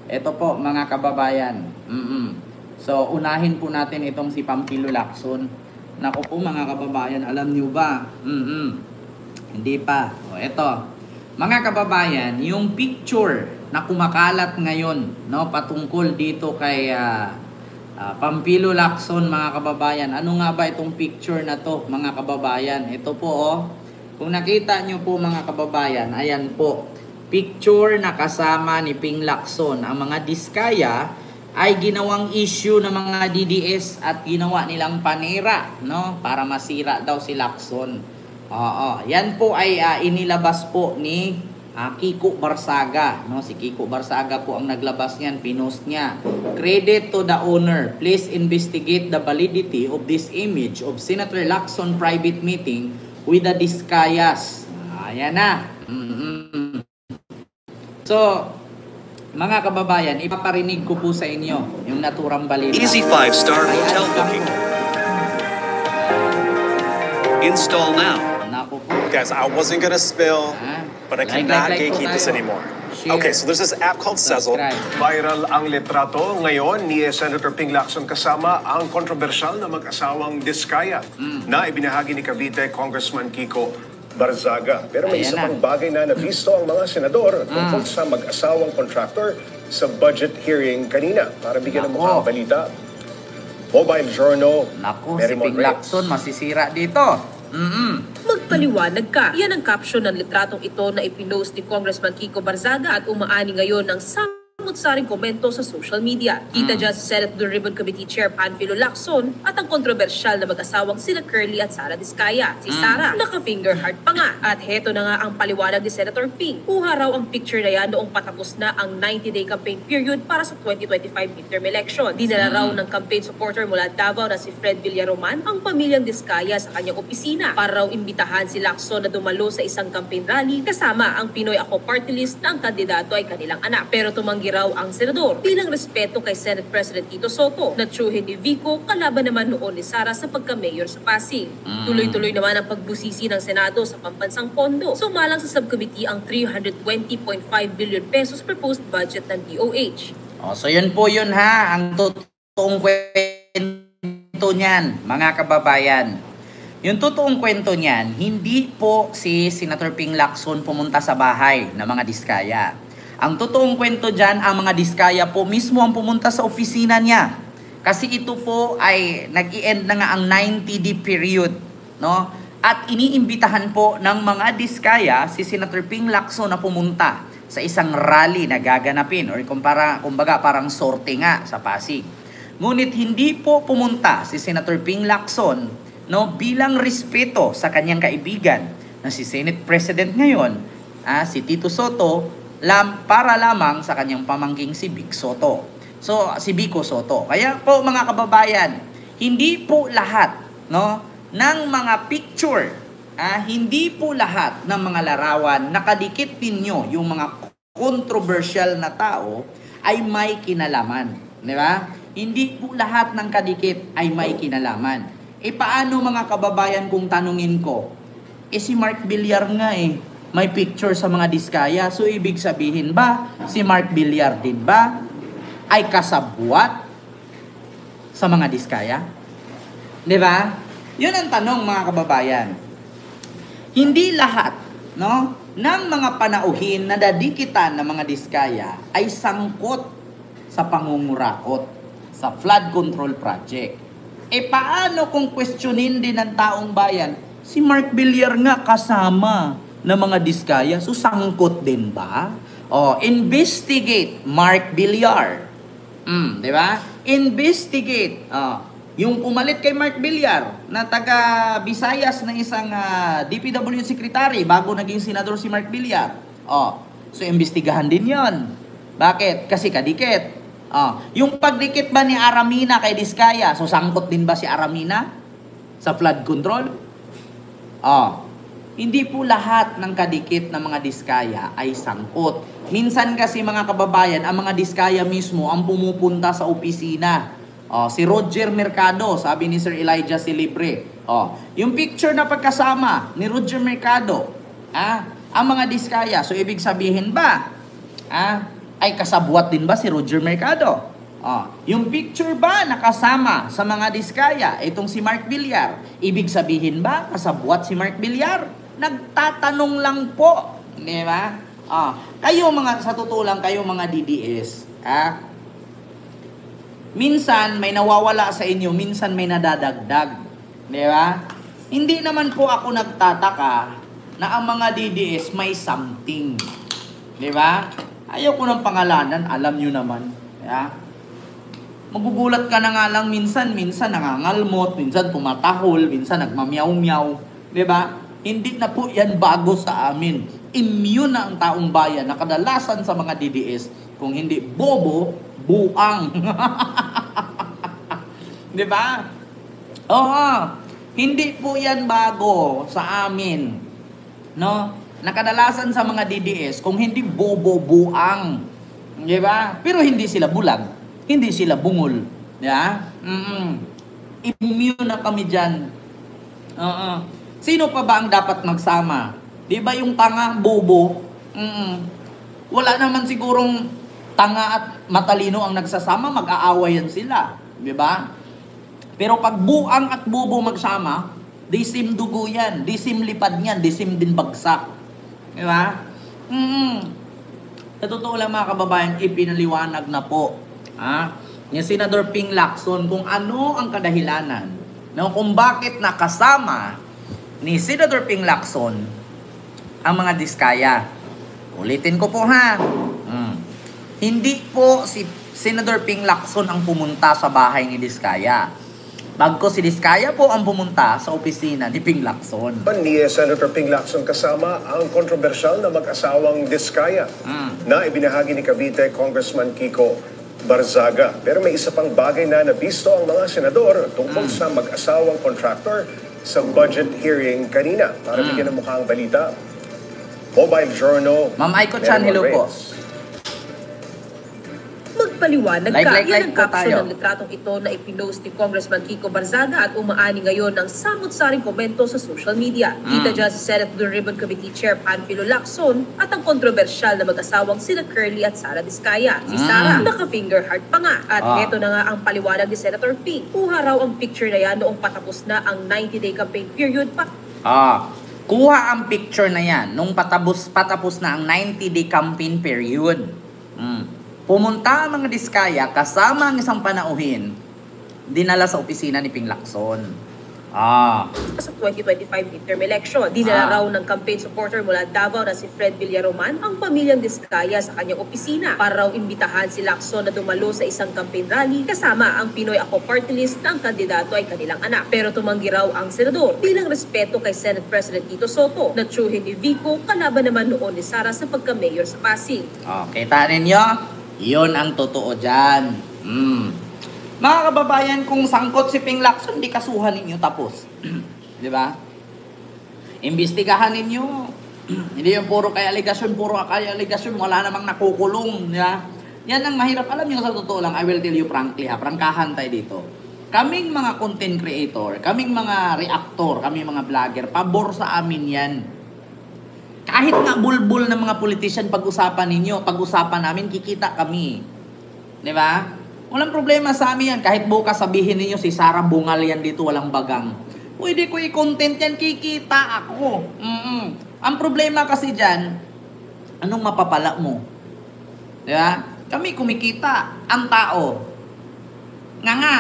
Ito po mga kababayan. So unahin po natin itong si Pampilo Lacson. Naku po mga kababayan, alam niyo ba? Hindi pa. O ito. Mga kababayan, yung picture na kumakalat ngayon, no, patungkol dito kay Pampilo Lacson, mga kababayan. Ano nga ba itong picture na to, mga kababayan? Ito po, oh. Kung nakita nyo po, mga kababayan, ayan po. Picture na kasama ni Ping Lacson. Ang mga diskaya ay ginawang issue ng mga DDS at ginawa nilang panira, no? Para masira daw si Lacson. Yan po ay inilabas po ni Kiko Barsaga, no? Si Kiko Barsaga po ang naglabas niyan, pinost niya. Credit to the owner. Please investigate the validity of this image of Senator Lacson private meeting with the Diskayas. Ayan na. So, mga kababayan, ipaparinig ko po sa inyo yung naturang balita. Easy 5-star hotel booking. Install now. Naku po. Guys, I wasn't gonna spill, but I cannot gatekeep this anymore. Okay, so there's this app called Sezzle. Viral ang litrato ngayon ni Senator Ping Lacson kasama ang kontrobersyal na mag-asawang Diskaya na ibinahagi ni Cavite Congressman Kiko Barzaga. Pero may isa pang bagay na nabisto ang mga senador tungkol sa mag-asawang contractor sa budget hearing kanina. Para bigyan ng mga balita, Mobile Journal, Naku, si Ping Lacson masisira dito. Magpaliwanag ka. Yan ang caption ng litratong ito na ipinost ni Congressman Kiko Barzaga at umaani ngayon ng samot-saring komento sa social media. Kita dyan si Senate Blue Ribbon Committee Chair Pampilo Lacson at ang kontrobersyal na mag-asawang sina Curly at Sara Diskaya. Si Sara, naka-finger heart pa nga. At heto na nga ang paliwanag ni Senator Ping. Kuha raw ang picture na yan noong patapos na ang 90-day campaign period para sa 2025 midterm election. Dinala raw ng campaign supporter mula Davao na si Fred Villaroman ang pamilyang Diskaya sa kanyang opisina para raw imbitahan si Lacson na dumalo sa isang campaign rally kasama ang Pinoy Ako party list na ang kandidato ay kanilang anak. Pero tumanggi raw ang senador bilang respeto kay Senate President Tito Soto na tsuhin ni Vico kalaban naman noon ni Sara sa pagka-mayor sa Pasig. Tuloy-tuloy naman ang pagbusisi ng Senado sa pambansang pondo. Sumalang sa subcommittee ang 320.5 billion pesos proposed budget ng DOH. So yun po yun ha, ang totoong kwento niyan, mga kababayan. Yung totoong kwento niyan, hindi po si Senator Ping Lacson pumunta sa bahay ng mga Diskaya. Ang totoong kwento dyan, ang mga Diskaya po mismo ang pumunta sa opisina niya. Kasi ito po ay nag-i-end na nga ang 90-day period, no? At iniimbitahan po ng mga Diskaya si Senator Ping Lacson na pumunta sa isang rally na gaganapin or kumbaga parang sorte nga sa Pasig. Ngunit hindi po pumunta si Senator Ping Lacson, no, bilang respeto sa kanyang kaibigan na si Senate President ngayon, si Tito Soto, para lamang sa kanyang pamangking si Vic Soto. So, si Vico Soto. Kaya po mga kababayan, hindi po lahat, no, ng mga picture, hindi po lahat ng mga larawan nakadikit ninyo yung mga controversial na tao ay may kinalaman. Di ba? Hindi po lahat ng kadikit ay may kinalaman. Paano mga kababayan kung tanungin ko? Si Mark Villar nga may picture sa mga Diskaya. So, ibig sabihin ba, si Mark Villar din ba ay kasabwat sa mga Diskaya? Di ba? Yun ang tanong mga kababayan. Hindi lahat, no, ng mga panauhin na dadikitan ng mga Diskaya ay sangkot sa pangungurakot sa flood control project. Paano kung questionin din ng taong bayan, si Mark Villar nga kasama ng mga Diskaya, so sangkot din ba? Investigate Mark Villar. Di ba? Investigate. Yung pumalit kay Mark Villar na taga Visayas na isang DPWH secretary bago naging senador si Mark Villar. So imbestigahan din 'yon. Bakit? Kasi kadikit. Yung pagdikit ba ni Aramina kay Diskaya, so sangkot din ba si Aramina sa flood control? Hindi po lahat ng kadikit ng mga Diskaya ay sangkot. Minsan kasi mga kababayan, ang mga Diskaya mismo ang pumupunta sa opisina. Si Roger Mercado, sabi ni Sir Elijah Silibre. Yung picture na pagkasama ni Roger Mercado, ang mga Diskaya. So ibig sabihin ba, ay kasabwat din ba si Roger Mercado? Yung picture ba nakasama sa mga diskaya itong si Mark Villar? Ibig sabihin ba kasabwat si Mark Villar? Nagtatanong lang po, di ba? Kayo mga, sa totoo lang kayo mga DDS, minsan may nawawala sa inyo, minsan may nadadagdag, di ba? Hindi naman po ako nagtataka na ang mga DDS may something, di ba? Ayaw ko ng pangalanan, alam nyo naman, ya? Magugulat ka na nga lang minsan nangangalmot, minsan tumatahol, minsan nagmamyaw-myaw, di ba? Hindi na po yan bago sa amin. Immune na ang taong bayan na kadalasan sa mga DDS, kung hindi bobo, buang. Di ba? Oo, hindi po yan bago sa amin. No? Nakadalasan sa mga DDS, kung hindi bobo, buang. Di ba? Pero hindi sila bulag. Hindi sila bungol. Yeah? Immune na kami dyan. Sino pa ba ang dapat magsama? Di ba yung tanga, bobo? Wala naman sigurong tanga at matalino ang nagsasama, mag-aawayan sila. Di ba? Pero pag buang at bobo magsama, disim dugo yan, disim lipad yan, disim din bagsak. Di ba? Sa totoo lang mga kababayan, ipinaliwanag na po ni Senador Ping Lacson kung ano ang kadahilanan kung bakit nakasama ni Senador Ping Lacson ang mga diskaya. Ulitin ko po hindi po si Senador Ping Lacson ang pumunta sa bahay ni Diskaya. Bagko si Diskaya po ang pumunta sa opisina ni Ping Lacson. Ni Senator Ping Lacson kasama ang kontrobersyal na mag-asawang Diskaya na ibinahagi ni Cavite Congressman Kiko Barzaga. Pero may isa pang bagay na nabisto ang mga senador tungkol sa mag-asawang contractor sa budget hearing kanina. Para bigyan ng mukha ang balita, Mobile Journal. Ma'am Aiko Chan, hello po. Magpaliwanag ka. Yan ang caption ng litratong ito na ipinost ni Congressman Kiko Barzaga at umaani ngayon ng samot-saring komento sa social media. Kita dyan si Senate Blue Ribbon Committee Chair Panfilo Lacson at ang kontrobersyal na mag-asawang sina Curly at Sara Diskaya. Si Sara, naka-finger heart pa nga. At heto na nga ang paliwanag ni Senator Ping. Kuha raw ang picture na yan noong patapos na ang 90-day campaign period pa. Kuha ang picture na yan nung patapos na ang 90-day campaign period. Pumunta ang mga Diskaya kasama ang isang panauhin, dinala sa opisina ni Ping Lacson. Sa 2025 midterm election, dinala raw ng campaign supporter mula Davao na si Fred Villaroman ang pamilyang Diskaya sa kanyang opisina para raw imbitahan si Lacson na dumalo sa isang campaign rally kasama ang Pinoy Ako Party List na ang kandidato ay kanilang anak. Pero tumanggi raw ang senador bilang respeto kay Senate President Tito Soto na tsuhin ni Vico kalaban naman noon ni Sara sa pagka-mayor sa Pasig. Kita ninyo? Yun ang totoo dyan. Mga kababayan, kung sangkot si Ping Lacson, di kasuhan ninyo tapos. Di ba? Imbestigahan ninyo. Hindi yung puro kay aligasyon, wala namang nakukulong. Di ba? Yan ang mahirap. Alam nyo sa totoo lang, I will tell you frankly prangkahan tayo dito. Kaming mga content creator, kaming mga reactor, kaming mga vlogger, pabor sa amin yan. Kahit nga bulbul ng mga politician pag-usapan ninyo, pag-usapan namin, kikita kami. Di ba? Walang problema sa amin yan. Kahit bukas sabihin ninyo, si Sara bungal yan dito, walang bagang. Pwede ko i-content yan, kikita ako. Ang problema kasi dyan, anong mapapala mo? Di ba? Kami kumikita, ang tao. Nga.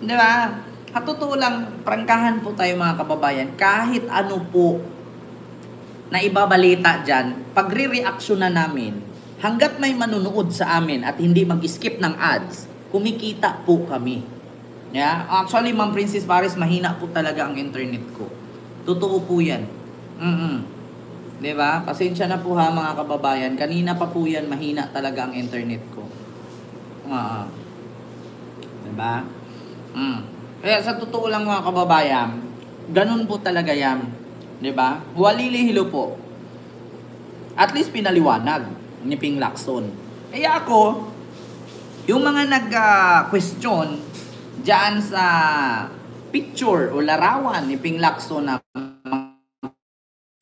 Di ba? At totoo lang, prangkahan po tayo mga kababayan, kahit ano po na ibabalita dyan, pagre-reaction na namin, hanggat may manunood sa amin at hindi mag-skip ng ads, kumikita po kami. Yeah? Actually, Ma'am Princess Paris, mahina po talaga ang internet ko. Totoo po yan. Diba? Pasensya na po mga kababayan. Kanina pa po yan, mahina talaga ang internet ko. Diba? Kaya sa totoo lang mga kababayan, ganun po talaga yan. Diba? Walilihilo po. At least pinaliwanag ni Ping Lacson. Kaya ako, yung mga nag-question dyan sa picture o larawan ni Ping Lacson na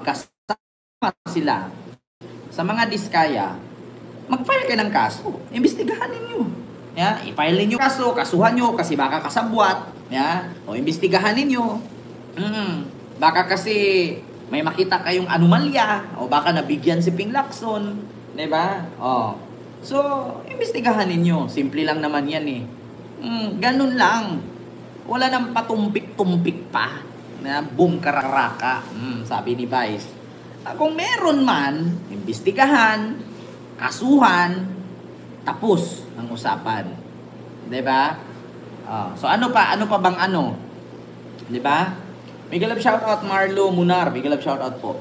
kasama sila sa mga Diskaya, mag-file kayo ng kaso. Imbestigahan ninyo. Yeah? I-file ninyo kaso, kasuhan nyo kasi baka kasabwat. Yeah? O imbestigahan ninyo. Baka kasi may makita kayong anomalya o baka nabigyan si Ping Lacson. Diba? O. So, imbestigahan ninyo. Simple lang naman yan eh. Ganun lang. Wala nang patumpik-tumpik pa. Na boom, kararaka. Sabi ni Vice. Kung meron man, imbestigahan, kasuhan, tapos ang usapan. 'Di ba? So ano pa bang ano? 'Di ba? Big love shout out Marlo Munar, big love shout out po.